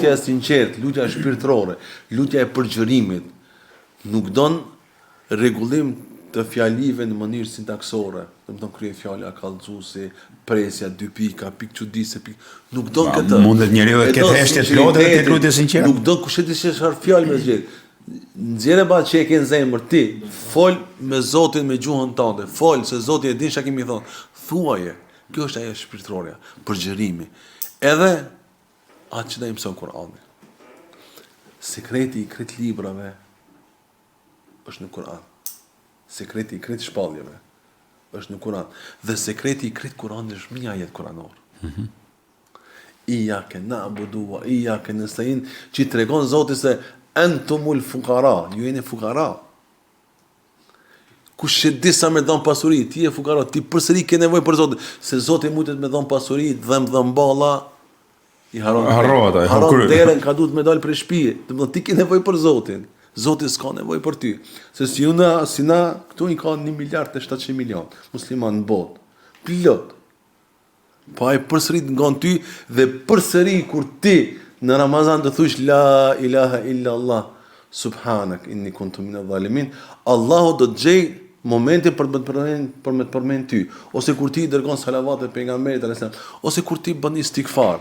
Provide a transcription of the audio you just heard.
lutja e sinqertë, lutja e shpirtërore, lutja e përgjërimit, nuk don rregullim të fjalive në mënyrë sintaksore, domethënë krye fjala kallëzuesi, presja, dy pika, pikë çuditëse, nuk don këtë. Mundet njeriu të ketë heshtje të plotë dhe të lutje sinqertë. Nuk don kush e di se çfarë fjalë më zgjedh. Nxjerrë ba që e ke në zemër ti, fol me Zotin me gjuhën tënde, fol se Zoti e din çka kemi thonë. Thuaje. Kjo është ajo shpirtërorja, përgjërimi. Edhe atë që na mëson Kur'ani. Sekreti i krejt librave është në Kur'an. Sekreti i krejt shpalljeve është në Kur'an. Dhe sekreti i krejt Kur'anit është një ajet kuranor. Iyake na'budu wa iyake nasta'in, që tregon Zoti se antumul fuqara, ju jeni fukara. Kush e di sa më dhon pasuri, ti je fukara, ti përsëri ke nevojë për Zotin, se Zoti mundet me dhon pasuri, dhëmballa i haron derën ka duhet me dal prej shtëpie. Domethënë ti ke nevojë për Zotin. Zoti s'ka nevojë për ty. Se si na këtu i ka 1 miliard e 700 milion musliman në botë. Plot. Po ai përsërit ngon ty dhe përsëri kur ti në Ramazan të thush la ilaha illa Allah subhanak inni kuntu minadh zalimin, Allahu do të gjej momentin për me të përmend ty, ose kur ti dërgon salavat e pejgamberit alayhis salam, ose kur ti bën istighfar.